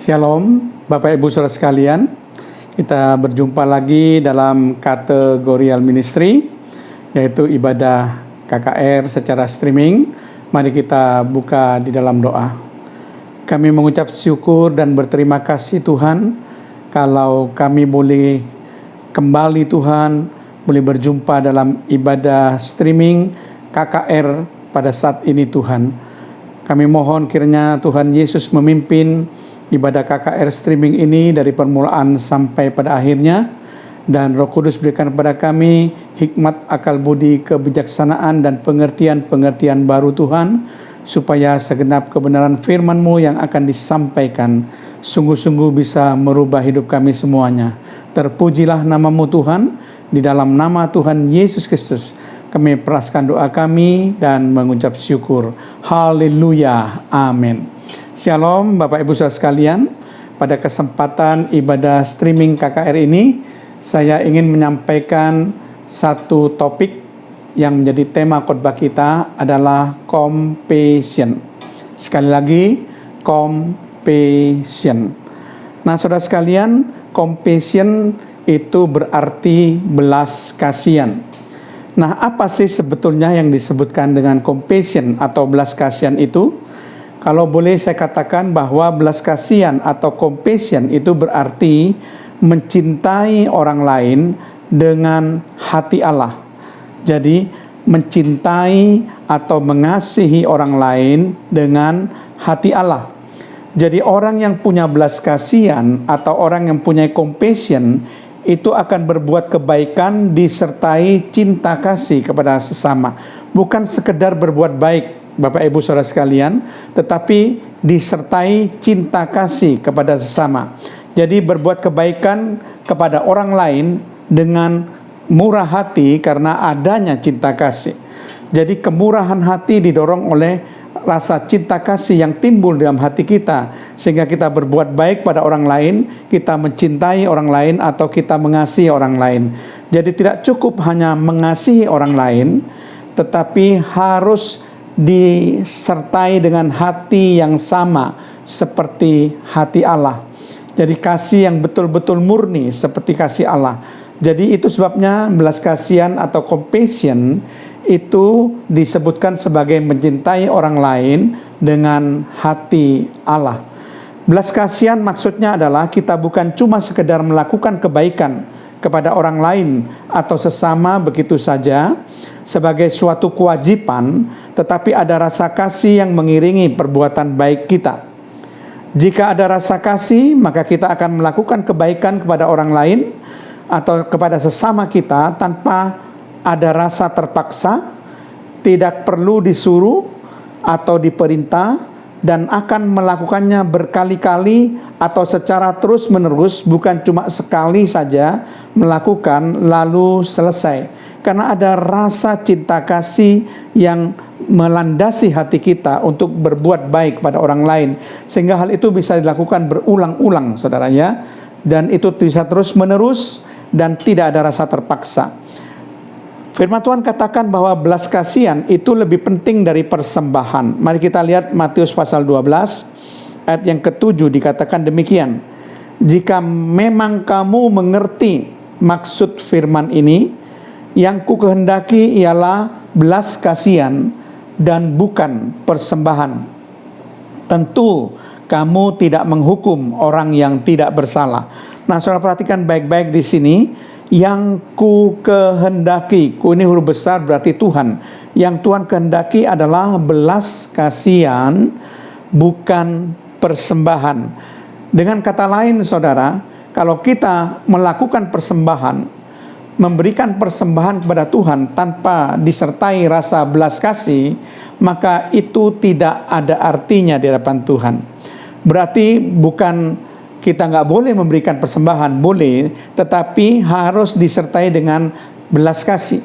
Shalom, Bapak Ibu Saudara sekalian. Kita berjumpa lagi dalam kategorial ministry, yaitu ibadah KKR secara streaming. Mari kita buka di dalam doa. Kami mengucap syukur dan berterima kasih Tuhan, kalau kami boleh kembali Tuhan, boleh berjumpa dalam ibadah streaming KKR pada saat ini Tuhan. Kami mohon kiranya Tuhan Yesus memimpin ibadah KKR streaming ini dari permulaan sampai pada akhirnya, dan Roh Kudus berikan kepada kami hikmat, akal budi, kebijaksanaan, dan pengertian-pengertian baru Tuhan, supaya segenap kebenaran firman-Mu yang akan disampaikan sungguh-sungguh bisa merubah hidup kami semuanya. Terpujilah nama-Mu Tuhan, di dalam nama Tuhan Yesus Kristus kami peraskan doa kami dan mengucap syukur. Haleluya, amin. Shalom Bapak Ibu Saudara sekalian. Pada kesempatan ibadah streaming KKR ini, saya ingin menyampaikan satu topik yang menjadi tema khotbah kita adalah compassion. Sekali lagi, compassion. Nah, saudara sekalian, compassion itu berarti belas kasihan. Nah, apa sih sebetulnya yang disebutkan dengan compassion atau belas kasihan itu? Kalau boleh saya katakan bahwa belas kasihan atau compassion itu berarti mencintai orang lain dengan hati Allah. Jadi mencintai atau mengasihi orang lain dengan hati Allah. Jadi orang yang punya belas kasihan atau orang yang punya compassion itu akan berbuat kebaikan disertai cinta kasih kepada sesama. Bukan sekedar berbuat baik Bapak Ibu Saudara sekalian, tetapi disertai cinta kasih kepada sesama. Jadi berbuat kebaikan kepada orang lain dengan murah hati karena adanya cinta kasih. Jadi kemurahan hati didorong oleh rasa cinta kasih yang timbul dalam hati kita, sehingga kita berbuat baik pada orang lain, kita mencintai orang lain atau kita mengasihi orang lain. Jadi tidak cukup hanya mengasihi orang lain, tetapi harus disertai dengan hati yang sama seperti hati Allah. Jadi kasih yang betul-betul murni seperti kasih Allah. Jadi itu sebabnya belas kasihan atau compassion itu disebutkan sebagai mencintai orang lain dengan hati Allah. Belas kasihan maksudnya adalah kita bukan cuma sekedar melakukan kebaikan kepada orang lain atau sesama begitu saja sebagai suatu kewajiban, tetapi ada rasa kasih yang mengiringi perbuatan baik kita. Jika ada rasa kasih, maka kita akan melakukan kebaikan kepada orang lain atau kepada sesama kita tanpa ada rasa terpaksa, tidak perlu disuruh atau diperintah, dan akan melakukannya berkali-kali atau secara terus-menerus, bukan cuma sekali saja melakukan lalu selesai. Karena ada rasa cinta kasih yang melandasi hati kita untuk berbuat baik pada orang lain, sehingga hal itu bisa dilakukan berulang-ulang saudara ya, dan itu bisa terus-menerus dan tidak ada rasa terpaksa. Firman Tuhan katakan bahwa belas kasihan itu lebih penting dari persembahan. Mari kita lihat Matius pasal 12 ayat yang ke-7, dikatakan demikian. Jika memang kamu mengerti maksud firman ini, yang ku kehendaki ialah belas kasihan dan bukan persembahan. Tentu kamu tidak menghukum orang yang tidak bersalah. Nah, saudara perhatikan baik-baik di sini. Yang ku kehendaki, ku ini huruf besar berarti Tuhan. Yang Tuhan kehendaki adalah belas kasihan, bukan persembahan. Dengan kata lain saudara, kalau kita melakukan persembahan, memberikan persembahan kepada Tuhan tanpa disertai rasa belas kasih, maka itu tidak ada artinya di hadapan Tuhan. Berarti bukan kita nggak boleh memberikan persembahan, boleh, tetapi harus disertai dengan belas kasih.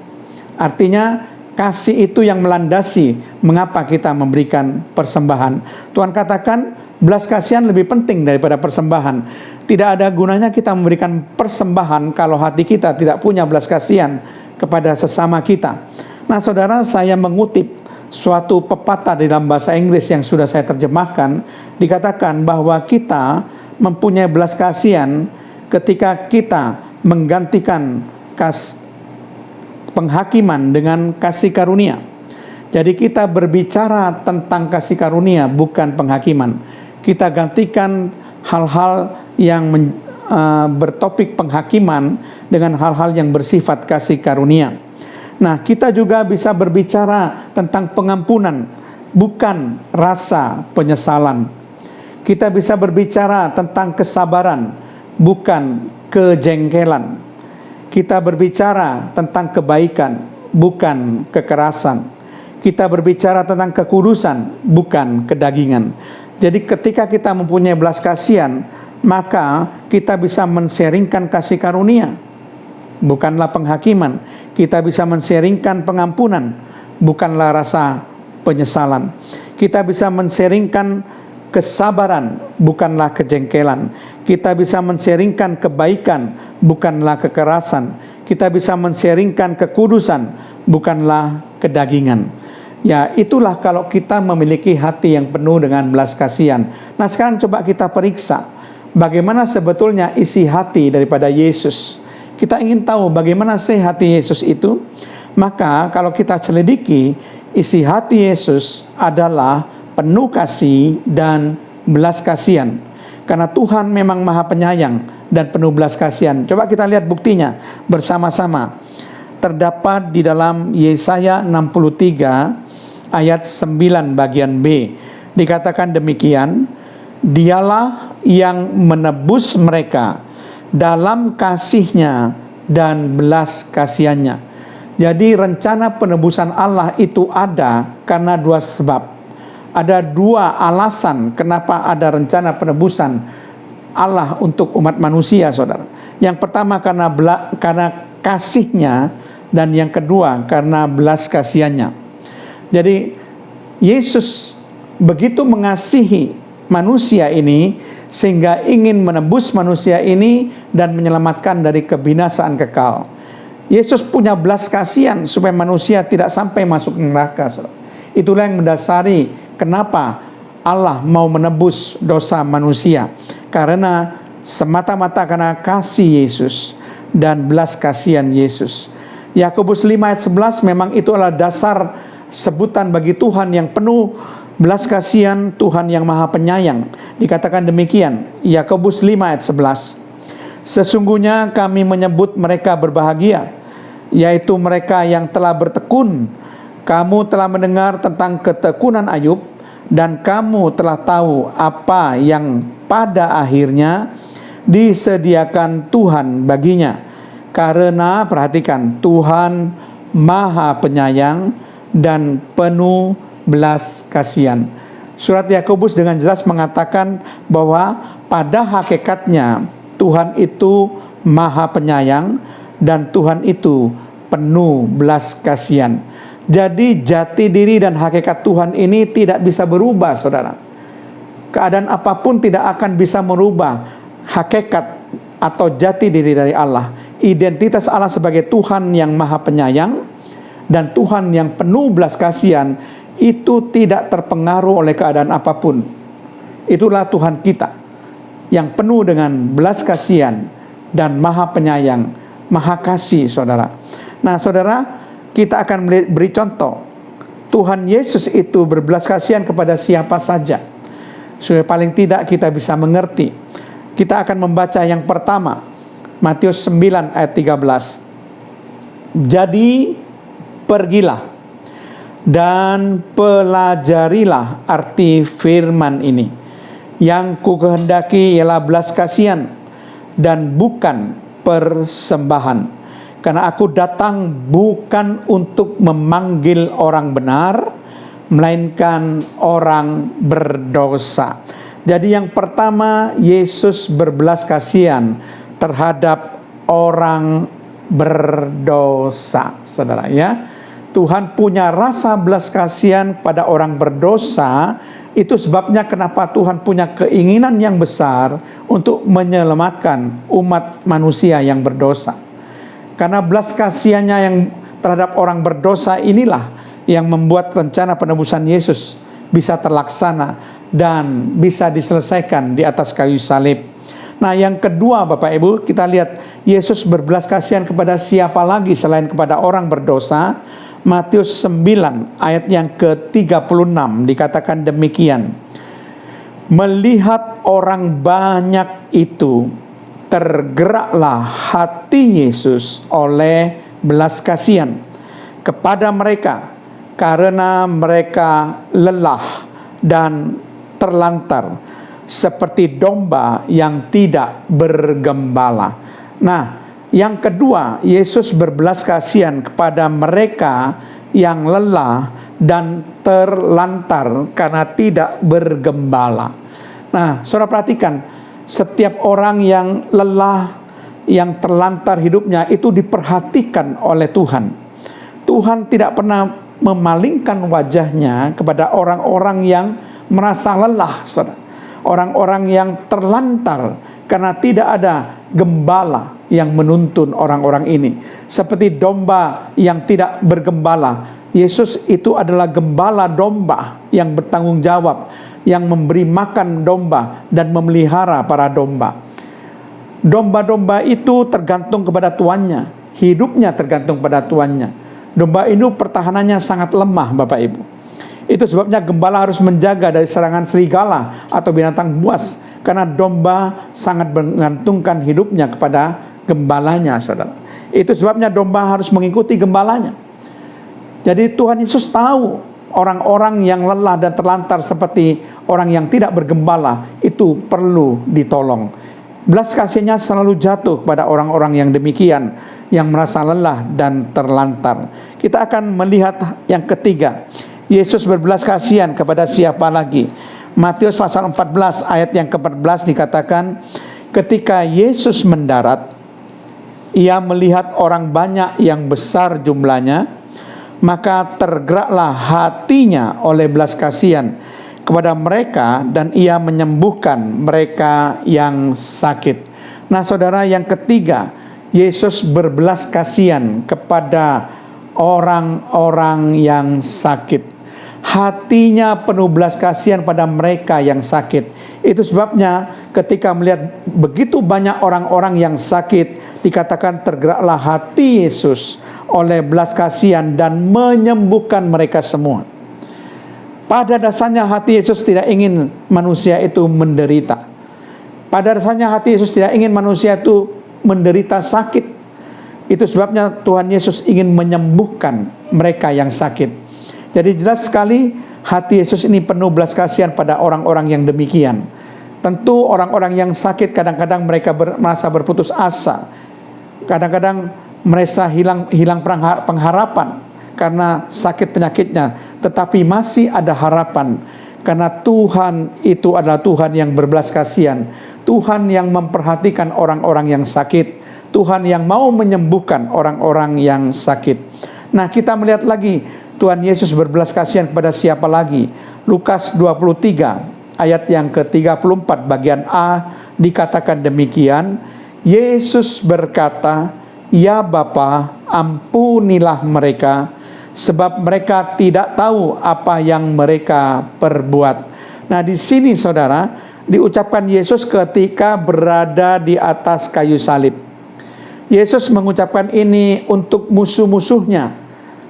Artinya kasih itu yang melandasi mengapa kita memberikan persembahan. Tuhan katakan belas kasihan lebih penting daripada persembahan. Tidak ada gunanya kita memberikan persembahan kalau hati kita tidak punya belas kasihan kepada sesama kita. Nah saudara, saya mengutip suatu pepatah di dalam bahasa Inggris yang sudah saya terjemahkan. Dikatakan bahwa kita mempunyai belas kasihan ketika kita menggantikan penghakiman dengan kasih karunia. Jadi kita berbicara tentang kasih karunia, bukan penghakiman. Kita gantikan hal-hal yang bertopik penghakiman dengan hal-hal yang bersifat kasih karunia. Nah, kita juga bisa berbicara tentang pengampunan, bukan rasa penyesalan. Kita bisa berbicara tentang kesabaran, bukan kejengkelan. Kita berbicara tentang kebaikan, bukan kekerasan. Kita berbicara tentang kekudusan, bukan kedagingan. Jadi ketika kita mempunyai belas kasihan, maka kita bisa men-sharingkan kasih karunia, bukanlah penghakiman. Kita bisa men-sharingkan pengampunan, bukanlah rasa penyesalan. Kita bisa men-sharingkan kesabaran, bukanlah kejengkelan. Kita bisa men-sharingkan kebaikan, bukanlah kekerasan. Kita bisa men-sharingkan kekudusan, bukanlah kedagingan. Ya, itulah kalau kita memiliki hati yang penuh dengan belas kasihan. Nah, sekarang coba kita periksa bagaimana sebetulnya isi hati daripada Yesus. Kita ingin tahu bagaimana sih hati Yesus itu. Maka kalau kita selidiki, isi hati Yesus adalah penuh kasih dan belas kasihan. Karena Tuhan memang Maha Penyayang dan penuh belas kasihan. Coba kita lihat buktinya bersama-sama. Terdapat di dalam Yesaya 63 ayat 9 bagian B. Dikatakan demikian, Dialah yang menebus mereka dalam kasih-Nya dan belas kasihan-Nya. Jadi rencana penebusan Allah itu ada karena dua sebab. Ada dua alasan kenapa ada rencana penebusan Allah untuk umat manusia, saudara. Yang pertama karena kasih-Nya, dan yang kedua karena belas kasihan-Nya. Jadi Yesus begitu mengasihi manusia ini sehingga ingin menebus manusia ini dan menyelamatkan dari kebinasaan kekal. Yesus punya belas kasihan supaya manusia tidak sampai masuk neraka. Itulah yang mendasari kenapa Allah mau menebus dosa manusia. Karena semata-mata karena kasih Yesus dan belas kasihan Yesus. Yakobus 5 ayat 11 memang itu adalah dasar sebutan bagi Tuhan yang penuh belas kasihan, Tuhan yang Maha Penyayang. Dikatakan demikian, Yakobus 5 ayat 11. Sesungguhnya kami menyebut mereka berbahagia, yaitu mereka yang telah bertekun. Kamu telah mendengar tentang ketekunan Ayub, dan kamu telah tahu apa yang pada akhirnya disediakan Tuhan baginya. Karena perhatikan, Tuhan Maha Penyayang dan penuh belas kasihan. Surat Yakobus dengan jelas mengatakan bahwa pada hakikatnya Tuhan itu Maha Penyayang dan Tuhan itu penuh belas kasihan. Jadi jati diri dan hakikat Tuhan ini tidak bisa berubah, saudara. Keadaan apapun tidak akan bisa merubah hakikat atau jati diri dari Allah. Identitas Allah sebagai Tuhan yang Maha Penyayang dan Tuhan yang penuh belas kasihan itu tidak terpengaruh oleh keadaan apapun. Itulah Tuhan kita yang penuh dengan belas kasihan dan Maha Penyayang, Maha Kasih, saudara. Nah, saudara, kita akan beri contoh. Tuhan Yesus itu berbelas kasihan kepada siapa saja, supaya paling tidak kita bisa mengerti. Kita akan membaca yang pertama, Matius 9 ayat 13. Jadi pergilah dan pelajarilah arti firman ini. Yang kukehendaki ialah belas kasihan dan bukan persembahan. Karena aku datang bukan untuk memanggil orang benar, melainkan orang berdosa. Jadi yang pertama, Yesus berbelas kasihan terhadap orang berdosa, saudara ya. Tuhan punya rasa belas kasihan pada orang berdosa. Itu sebabnya kenapa Tuhan punya keinginan yang besar untuk menyelamatkan umat manusia yang berdosa. Karena belas kasihannya yang terhadap orang berdosa inilah yang membuat rencana penebusan Yesus bisa terlaksana dan bisa diselesaikan di atas kayu salib. Nah, yang kedua Bapak Ibu, kita lihat Yesus berbelas kasihan kepada siapa lagi selain kepada orang berdosa. Matius 9 ayat yang ke-36 dikatakan demikian. Melihat orang banyak itu, tergeraklah hati Yesus oleh belas kasihan kepada mereka karena mereka lelah dan terlantar seperti domba yang tidak bergembala. Nah, yang kedua, Yesus berbelas kasihan kepada mereka yang lelah dan terlantar karena tidak bergembala. Nah, saudara perhatikan, setiap orang yang lelah, yang terlantar hidupnya itu diperhatikan oleh Tuhan. Tuhan tidak pernah memalingkan wajahnya kepada orang-orang yang merasa lelah, saudara. Orang-orang yang terlantar karena tidak ada gembala yang menuntun orang-orang ini. Seperti domba yang tidak bergembala, Yesus itu adalah gembala domba yang bertanggung jawab, yang memberi makan domba dan memelihara para domba. Domba-domba itu tergantung kepada tuannya, hidupnya tergantung pada tuannya. Domba itu pertahanannya sangat lemah, Bapak Ibu. Itu sebabnya gembala harus menjaga dari serangan serigala atau binatang buas, karena domba sangat menggantungkan hidupnya kepada gembalanya, saudara. Itu sebabnya domba harus mengikuti gembalanya. Jadi Tuhan Yesus tahu orang-orang yang lelah dan terlantar seperti orang yang tidak bergembala itu perlu ditolong. Belas kasihnya selalu jatuh pada orang-orang yang demikian, yang merasa lelah dan terlantar. Kita akan melihat yang ketiga, Yesus berbelas kasihan kepada siapa lagi? Matius pasal 14 ayat yang ke-14 dikatakan, ketika Yesus mendarat, ia melihat orang banyak yang besar jumlahnya, maka tergeraklah hatinya oleh belas kasihan kepada mereka dan ia menyembuhkan mereka yang sakit. Nah, saudara, yang ketiga, Yesus berbelas kasihan kepada orang-orang yang sakit. Hatinya penuh belas kasihan pada mereka yang sakit. Itu sebabnya ketika melihat begitu banyak orang-orang yang sakit, dikatakan tergeraklah hati Yesus oleh belas kasihan dan menyembuhkan mereka semua. Pada dasarnya hati Yesus tidak ingin manusia itu menderita. Pada dasarnya hati Yesus tidak ingin manusia itu menderita sakit. Itu sebabnya Tuhan Yesus ingin menyembuhkan mereka yang sakit. Jadi jelas sekali hati Yesus ini penuh belas kasihan pada orang-orang yang demikian. Tentu orang-orang yang sakit kadang-kadang mereka merasa berputus asa. Kadang-kadang merasa hilang pengharapan karena sakit penyakitnya. Tetapi masih ada harapan karena Tuhan itu adalah Tuhan yang berbelas kasihan. Tuhan yang memperhatikan orang-orang yang sakit. Tuhan yang mau menyembuhkan orang-orang yang sakit. Nah, kita melihat lagi Tuhan Yesus berbelas kasihan kepada siapa lagi? Lukas 23 ayat yang ke-34 bagian A dikatakan demikian. Yesus berkata, "Ya Bapa, ampunilah mereka, sebab mereka tidak tahu apa yang mereka perbuat." Nah, di sini saudara, diucapkan Yesus ketika berada di atas kayu salib. Yesus mengucapkan ini untuk musuh-musuhnya,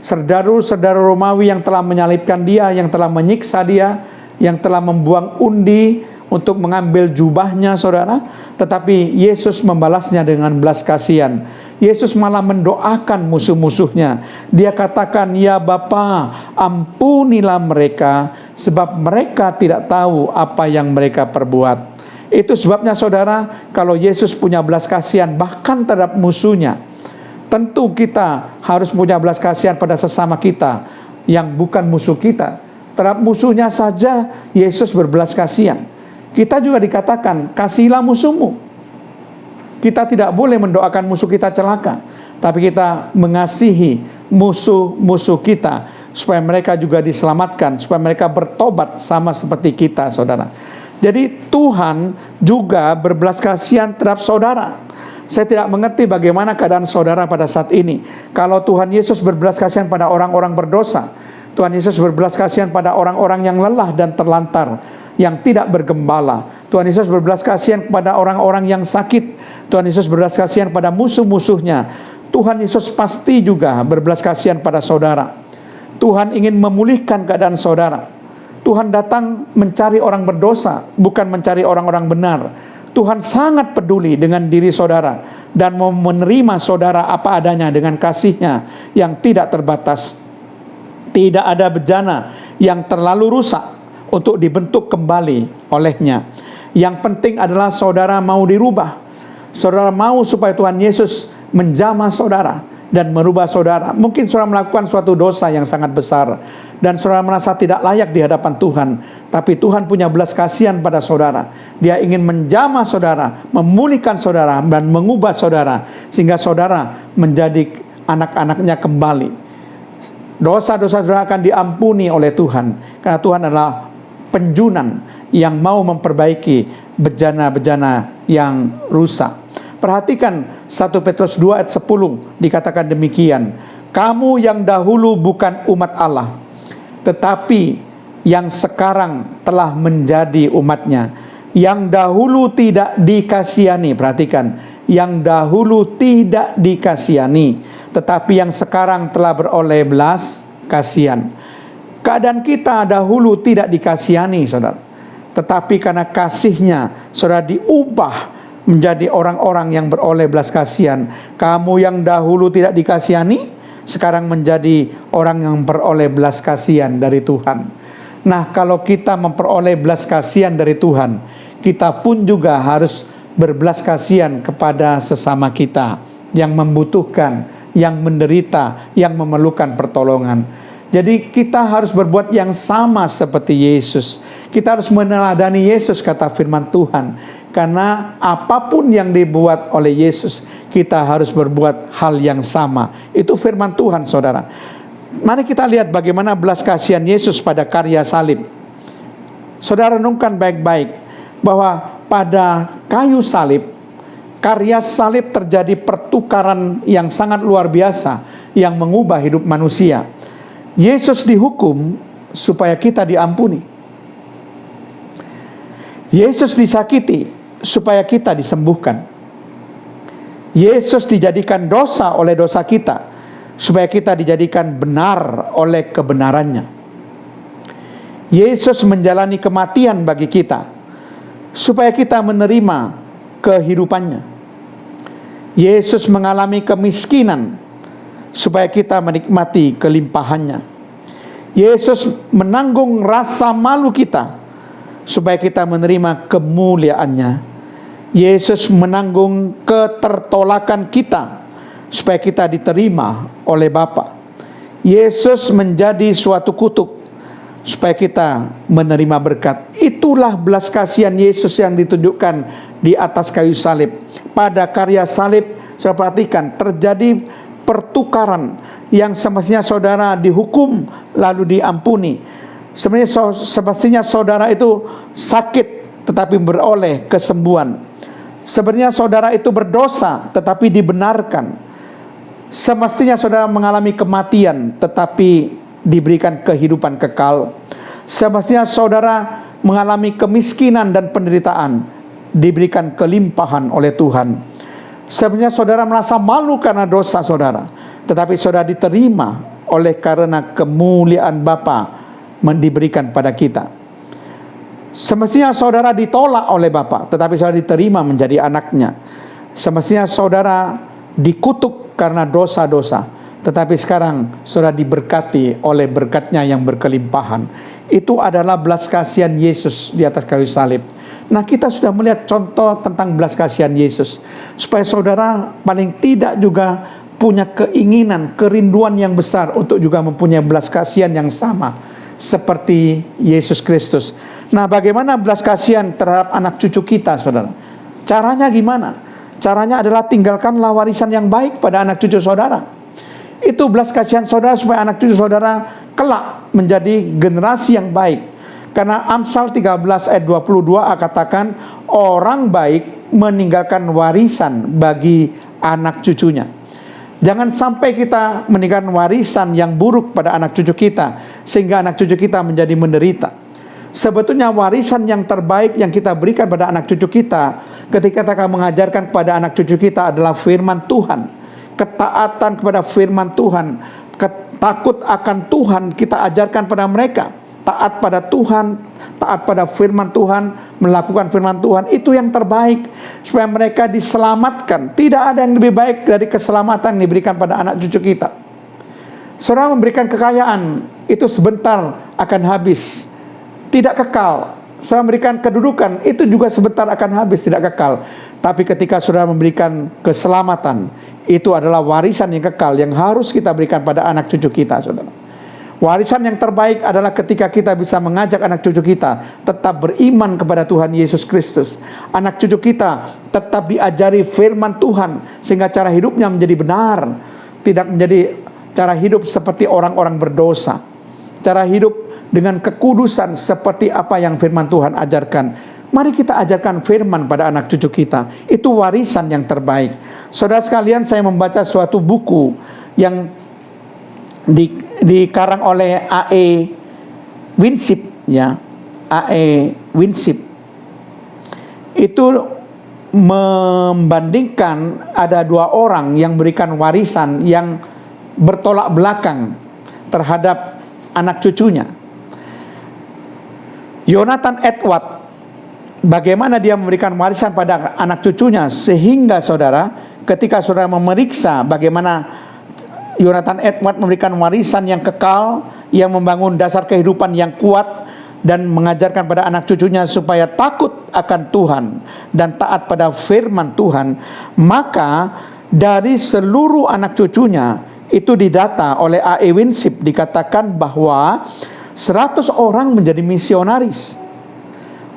saudara-saudara Romawi yang telah menyalibkan dia, yang telah menyiksa dia, yang telah membuang undi untuk mengambil jubahnya, saudara. Tetapi Yesus membalasnya dengan belas kasihan. Yesus malah mendoakan musuh-musuhnya. Dia katakan, "Ya Bapa, ampunilah mereka, sebab mereka tidak tahu apa yang mereka perbuat." Itu sebabnya saudara, kalau Yesus punya belas kasihan bahkan terhadap musuhnya, tentu kita harus punya belas kasihan pada sesama kita yang bukan musuh kita. Terhadap musuhnya saja Yesus berbelas kasihan. Kita juga dikatakan, "Kasihilah musuhmu." Kita tidak boleh mendoakan musuh kita celaka, tapi kita mengasihi musuh-musuh kita supaya mereka juga diselamatkan, supaya mereka bertobat sama seperti kita, saudara. Jadi Tuhan juga berbelas kasihan terhadap saudara. Saya tidak mengerti bagaimana keadaan saudara pada saat ini. Kalau Tuhan Yesus berbelas kasihan pada orang-orang berdosa, Tuhan Yesus berbelas kasihan pada orang-orang yang lelah dan terlantar, yang tidak bergembala. Tuhan Yesus berbelas kasihan kepada orang-orang yang sakit. Tuhan Yesus berbelas kasihan pada musuh-musuhnya. Tuhan Yesus pasti juga berbelas kasihan pada saudara. Tuhan ingin memulihkan keadaan saudara. Tuhan datang mencari orang berdosa, bukan mencari orang-orang benar. Tuhan sangat peduli dengan diri saudara dan mau menerima saudara apa adanya dengan kasih-Nya yang tidak terbatas. Tidak ada bejana yang terlalu rusak untuk dibentuk kembali oleh-Nya. Yang penting adalah saudara mau dirubah. Saudara mau supaya Tuhan Yesus menjamah saudara dan merubah saudara. Mungkin saudara melakukan suatu dosa yang sangat besar dan saudara merasa tidak layak di hadapan Tuhan, tapi Tuhan punya belas kasihan pada saudara. Dia ingin menjamah saudara, memulihkan saudara, dan mengubah saudara sehingga saudara menjadi anak-anak-Nya kembali. Dosa-dosa saudara akan diampuni oleh Tuhan, karena Tuhan adalah penjunan yang mau memperbaiki bejana-bejana yang rusak. Perhatikan 1 Petrus 2 ayat 10 dikatakan demikian. Kamu yang dahulu bukan umat Allah, tetapi yang sekarang telah menjadi umat-Nya. Yang dahulu tidak dikasihani, perhatikan, yang dahulu tidak dikasihani, tetapi yang sekarang telah beroleh belas kasihan. Keadaan kita dahulu tidak dikasihani, saudara, tetapi karena kasih-Nya, saudara diubah menjadi orang-orang yang beroleh belas kasihan. Kamu yang dahulu tidak dikasihani, sekarang menjadi orang yang beroleh belas kasihan dari Tuhan. Nah, kalau kita memperoleh belas kasihan dari Tuhan, kita pun juga harus berbelas kasihan kepada sesama kita yang membutuhkan, yang menderita, yang memerlukan pertolongan. Jadi kita harus berbuat yang sama seperti Yesus. Kita harus meneladani Yesus, kata firman Tuhan. Karena apapun yang dibuat oleh Yesus, kita harus berbuat hal yang sama. Itu firman Tuhan, saudara. Mari kita lihat bagaimana belas kasihan Yesus pada karya salib. Saudara renungkan baik-baik bahwa pada kayu salib, karya salib terjadi pertukaran yang sangat luar biasa yang mengubah hidup manusia. Yesus dihukum supaya kita diampuni. Yesus disakiti supaya kita disembuhkan. Yesus dijadikan dosa oleh dosa kita supaya kita dijadikan benar oleh kebenarannya. Yesus menjalani kematian bagi kita supaya kita menerima kehidupannya. Yesus mengalami kemiskinan supaya kita menikmati kelimpahannya. Yesus menanggung rasa malu kita supaya kita menerima kemuliaannya. Yesus menanggung ketertolakan kita supaya kita diterima oleh Bapa. Yesus menjadi suatu kutuk supaya kita menerima berkat. Itulah belas kasihan Yesus yang ditunjukkan di atas kayu salib. Pada karya salib, saya perhatikan terjadi pertukaran yang semestinya saudara dihukum lalu diampuni. Semestinya saudara itu sakit tetapi beroleh kesembuhan. Sebenarnya saudara itu berdosa tetapi dibenarkan. Semestinya saudara mengalami kematian tetapi diberikan kehidupan kekal. Semestinya saudara mengalami kemiskinan dan penderitaan, diberikan kelimpahan oleh Tuhan. Sebenarnya saudara merasa malu karena dosa saudara, tetapi saudara diterima oleh karena kemuliaan Bapa diberikan pada kita. Semestinya saudara ditolak oleh Bapa, tetapi saudara diterima menjadi anaknya. Semestinya saudara dikutuk karena dosa-dosa, tetapi sekarang saudara diberkati oleh berkat-Nya yang berkelimpahan. Itu adalah belas kasihan Yesus di atas kayu salib. Nah, kita sudah melihat contoh tentang belas kasihan Yesus, supaya saudara paling tidak juga punya keinginan, kerinduan yang besar untuk juga mempunyai belas kasihan yang sama seperti Yesus Kristus. Nah, bagaimana belas kasihan terhadap anak cucu kita, saudara? Caranya gimana? Caranya adalah tinggalkanlah warisan yang baik pada anak cucu saudara. Itu belas kasihan saudara supaya anak cucu saudara kelak menjadi generasi yang baik. Karena Amsal 13 ayat 22 katakan, orang baik meninggalkan warisan bagi anak cucunya. Jangan sampai kita meninggalkan warisan yang buruk pada anak cucu kita, sehingga anak cucu kita menjadi menderita. Sebetulnya warisan yang terbaik yang kita berikan pada anak cucu kita ketika kita mengajarkan kepada anak cucu kita adalah firman Tuhan. Ketaatan kepada firman Tuhan, takut akan Tuhan kita ajarkan pada mereka. Taat pada Tuhan, taat pada firman Tuhan, melakukan firman Tuhan, itu yang terbaik supaya mereka diselamatkan. Tidak ada yang lebih baik dari keselamatan yang diberikan pada anak cucu kita. Saudara, memberikan kekayaan itu sebentar akan habis, tidak kekal. Saudara memberikan kedudukan itu juga sebentar akan habis, tidak kekal. Tapi ketika saudara memberikan keselamatan, itu adalah warisan yang kekal yang harus kita berikan pada anak cucu kita, saudara. Warisan yang terbaik adalah ketika kita bisa mengajak anak cucu kita tetap beriman kepada Tuhan Yesus Kristus. Anak cucu kita tetap diajari firman Tuhan sehingga cara hidupnya menjadi benar, tidak menjadi cara hidup seperti orang-orang berdosa. Cara hidup dengan kekudusan seperti apa yang firman Tuhan ajarkan. Mari kita ajarkan firman pada anak cucu kita. Itu warisan yang terbaik. Saudara sekalian, saya membaca suatu buku yang dikarang oleh A.E. Winship, ya. A.E. Winship itu membandingkan ada dua orang yang berikan warisan yang bertolak belakang terhadap anak cucunya. Jonathan Edward, bagaimana dia memberikan warisan pada anak cucunya, sehingga saudara, ketika saudara memeriksa bagaimana Jonathan Edward memberikan warisan yang kekal, yang membangun dasar kehidupan yang kuat, dan mengajarkan pada anak cucunya supaya takut akan Tuhan dan taat pada firman Tuhan, maka dari seluruh anak cucunya itu didata oleh A.E. Winship, dikatakan bahwa 100 orang menjadi misionaris,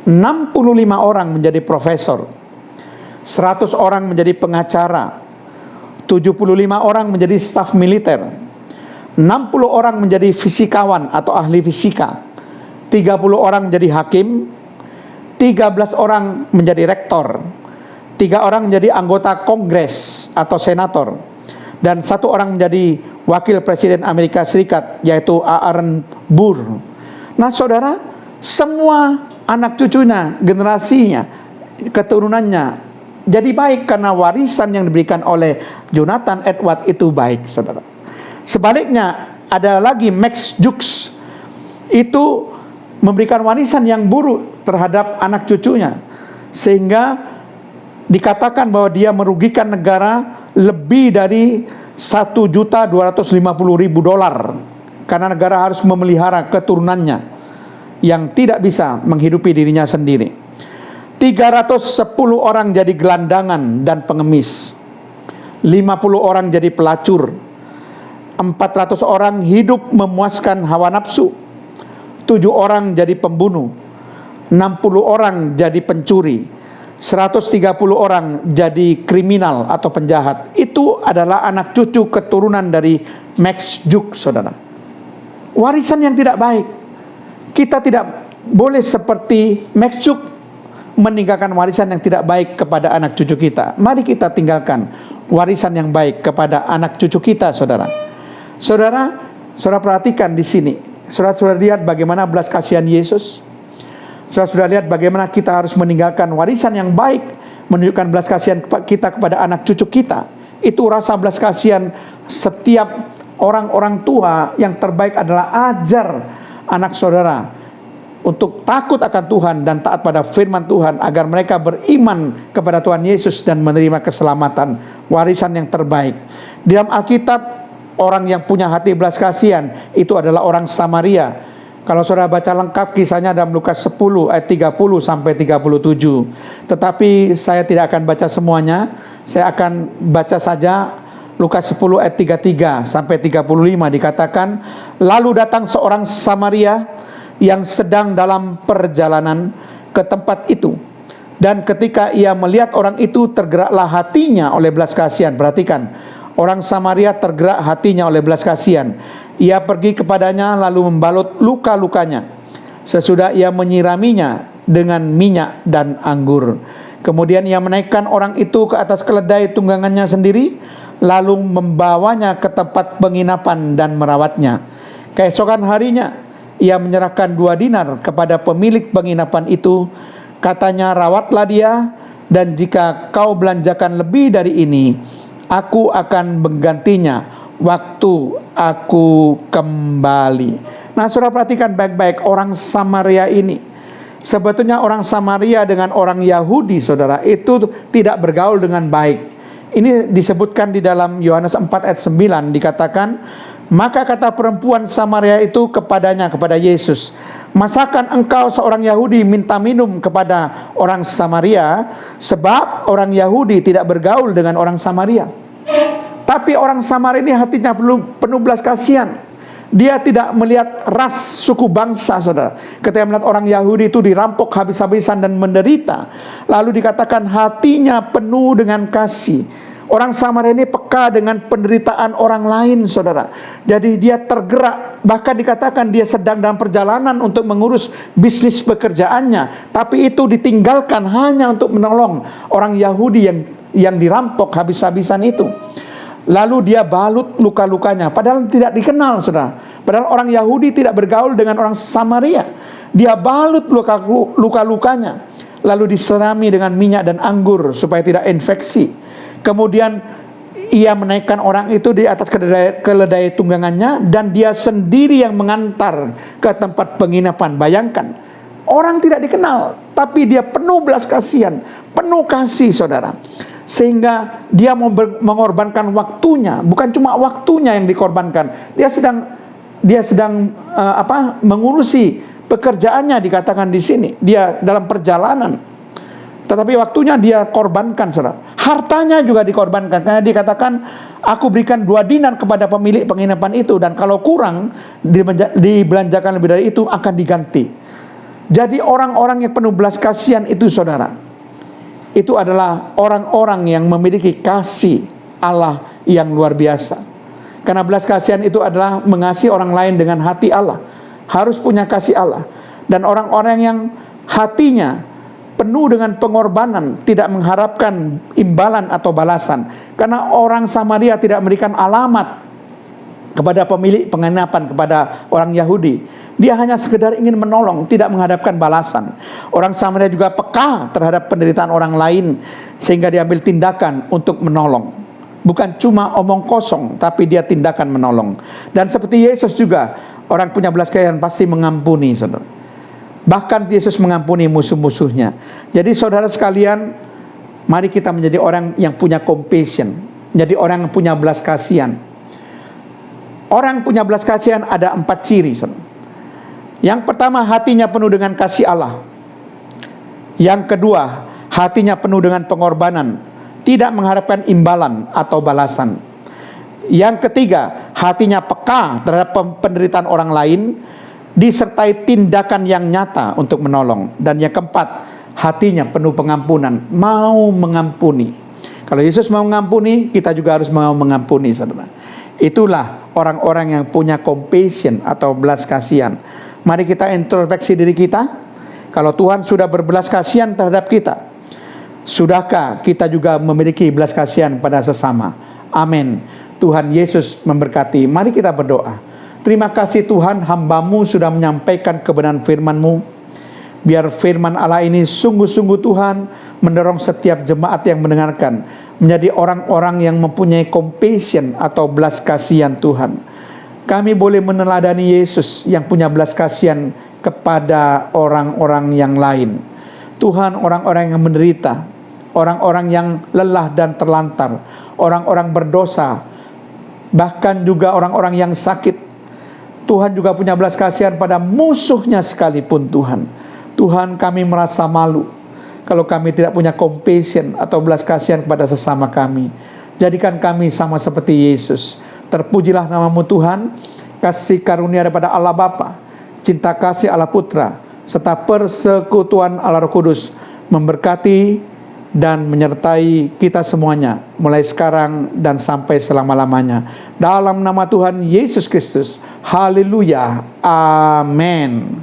65 orang menjadi profesor, 100 orang menjadi pengacara, 75 orang menjadi staf militer, 60 orang menjadi fisikawan atau ahli fisika, 30 orang menjadi hakim, 13 orang menjadi rektor, 3 orang menjadi anggota kongres atau senator, dan 1 orang menjadi wakil presiden Amerika Serikat, yaitu Aaron Burr. Nah saudara, semua anak cucunya, generasinya, keturunannya jadi baik karena warisan yang diberikan oleh Jonathan Edward itu baik, saudara. Sebaliknya, ada lagi Max Jukes, itu memberikan warisan yang buruk terhadap anak cucunya, sehingga dikatakan bahwa dia merugikan negara lebih dari $1.250.000 karena negara harus memelihara keturunannya yang tidak bisa menghidupi dirinya sendiri. 310 orang jadi gelandangan dan pengemis, 50 orang jadi pelacur, 400 orang hidup memuaskan hawa nafsu, 7 orang jadi pembunuh, 60 orang jadi pencuri, 130 orang jadi kriminal atau penjahat. Itu adalah anak cucu keturunan dari Max Jukes, saudara. Warisan yang tidak baik. Kita tidak boleh seperti Max Jukes meninggalkan warisan yang tidak baik kepada anak cucu kita. Mari kita tinggalkan warisan yang baik kepada anak cucu kita, saudara. Saudara perhatikan di sini. Saudara lihat bagaimana belas kasihan Yesus. Saudara lihat bagaimana kita harus meninggalkan warisan yang baik, menunjukkan belas kasihan kita kepada anak cucu kita. Itu rasa belas kasihan setiap orang-orang tua. Yang terbaik adalah ajar anak saudara untuk takut akan Tuhan dan taat pada firman Tuhan, agar mereka beriman kepada Tuhan Yesus dan menerima keselamatan. Warisan yang terbaik. Di dalam Alkitab, orang yang punya hati belas kasihan itu adalah orang Samaria. Kalau saudara baca lengkap kisahnya dalam Lukas 10 ayat 30 sampai 37. Tetapi saya tidak akan baca semuanya. Saya akan baca saja Lukas 10 ayat 33 sampai 35. Dikatakan, lalu datang seorang Samaria yang sedang dalam perjalanan ke tempat itu, dan ketika ia melihat orang itu, tergeraklah hatinya oleh belas kasihan. Perhatikan, orang Samaria tergerak hatinya oleh belas kasihan. Ia pergi kepadanya lalu membalut luka-lukanya. Sesudah ia menyiraminya dengan minyak dan anggur. Kemudian ia menaikkan orang itu ke atas keledai tunggangannya sendiri, lalu membawanya ke tempat penginapan dan merawatnya. Keesokan harinya ia menyerahkan 2 dinar kepada pemilik penginapan itu. Katanya, rawatlah dia, dan jika kau belanjakan lebih dari ini, aku akan menggantinya waktu aku kembali. Nah, saudara perhatikan baik-baik orang Samaria ini. Sebetulnya orang Samaria dengan orang Yahudi, saudara, itu tidak bergaul dengan baik. Ini disebutkan di dalam Yohanes 4 ayat 9, dikatakan, maka kata perempuan Samaria itu kepadanya, kepada Yesus, masakan engkau seorang Yahudi minta minum kepada orang Samaria? Sebab orang Yahudi tidak bergaul dengan orang Samaria. Tapi orang Samaria ini hatinya penuh belas kasihan. Dia tidak melihat ras suku bangsa, saudara. Ketika melihat orang Yahudi itu dirampok habis-habisan dan menderita, lalu dikatakan hatinya penuh dengan kasih. Orang Samaria ini peka dengan penderitaan orang lain, saudara. Jadi dia tergerak, bahkan dikatakan dia sedang dalam perjalanan untuk mengurus bisnis pekerjaannya, tapi itu ditinggalkan hanya untuk menolong orang Yahudi yang dirampok habis-habisan itu. Lalu dia balut luka-lukanya, padahal tidak dikenal, saudara. Padahal orang Yahudi tidak bergaul dengan orang Samaria. Dia balut luka-lukanya, lalu diserami dengan minyak dan anggur supaya tidak infeksi. Kemudian ia menaikkan orang itu di atas keledai tunggangannya, dan dia sendiri yang mengantar ke tempat penginapan. Bayangkan, orang tidak dikenal, tapi dia penuh belas kasihan, penuh kasih, saudara. Sehingga dia mau mengorbankan waktunya, bukan cuma waktunya yang dikorbankan. Dia sedang mengurusi pekerjaannya, dikatakan di sini. Dia dalam perjalanan, tetapi waktunya dia korbankan, saudara. Hartanya juga dikorbankan, karena dikatakan, aku berikan 2 dinar kepada pemilik penginapan itu, dan kalau kurang dibelanjakan lebih dari itu akan diganti. Jadi orang-orang yang penuh belas kasihan itu, saudara, itu adalah orang-orang yang memiliki kasih Allah yang luar biasa. Karena belas kasihan itu adalah mengasihi orang lain dengan hati Allah. Harus punya kasih Allah. Dan orang-orang yang hatinya penuh dengan pengorbanan, tidak mengharapkan imbalan atau balasan. Karena orang Samaria tidak memberikan alamat kepada pemilik penginapan, kepada orang Yahudi. Dia hanya sekedar ingin menolong, tidak menghadapkan balasan. Orang Samaria juga peka terhadap penderitaan orang lain, sehingga dia ambil tindakan untuk menolong. Bukan cuma omong kosong, tapi dia tindakan menolong. Dan seperti Yesus juga, orang punya belas kasihan pasti mengampuni, saudara. Bahkan Yesus mengampuni musuh-musuhnya. Jadi saudara sekalian, mari kita menjadi orang yang punya compassion, menjadi orang yang punya belas kasihan. Orang punya belas kasihan ada 4 ciri, saudara. Yang pertama, hatinya penuh dengan kasih Allah. Yang kedua, hatinya penuh dengan pengorbanan, tidak mengharapkan imbalan atau balasan. Yang ketiga, hatinya peka terhadap penderitaan orang lain, disertai tindakan yang nyata untuk menolong. Dan yang keempat, hatinya penuh pengampunan, mau mengampuni. Kalau Yesus mau mengampuni, kita juga harus mau mengampuni, saudara. Itulah orang-orang yang punya compassion atau belas kasihan. Mari kita introspeksi diri kita. Kalau Tuhan sudah berbelas kasihan terhadap kita, sudahkah kita juga memiliki belas kasihan pada sesama? Amin. Tuhan Yesus memberkati. Mari kita berdoa. Terima kasih Tuhan, hamba-Mu sudah menyampaikan kebenaran firman-Mu. Biar firman Allah ini sungguh-sungguh Tuhan mendorong setiap jemaat yang mendengarkan menjadi orang-orang yang mempunyai compassion atau belas kasihan Tuhan. Kami boleh meneladani Yesus yang punya belas kasihan kepada orang-orang yang lain. Tuhan, orang-orang yang menderita, orang-orang yang lelah dan terlantar, orang-orang berdosa, bahkan juga orang-orang yang sakit. Tuhan juga punya belas kasihan pada musuhnya sekalipun, Tuhan. Tuhan, kami merasa malu kalau kami tidak punya compassion atau belas kasihan kepada sesama kami. Jadikan kami sama seperti Yesus. Terpujilah nama-Mu Tuhan. Kasih karunia daripada Allah Bapa, cinta kasih Allah Putra, serta persekutuan Allah Roh Kudus memberkati dan menyertai kita semuanya mulai sekarang dan sampai selama-lamanya. Dalam nama Tuhan Yesus Kristus. Haleluya. Amin.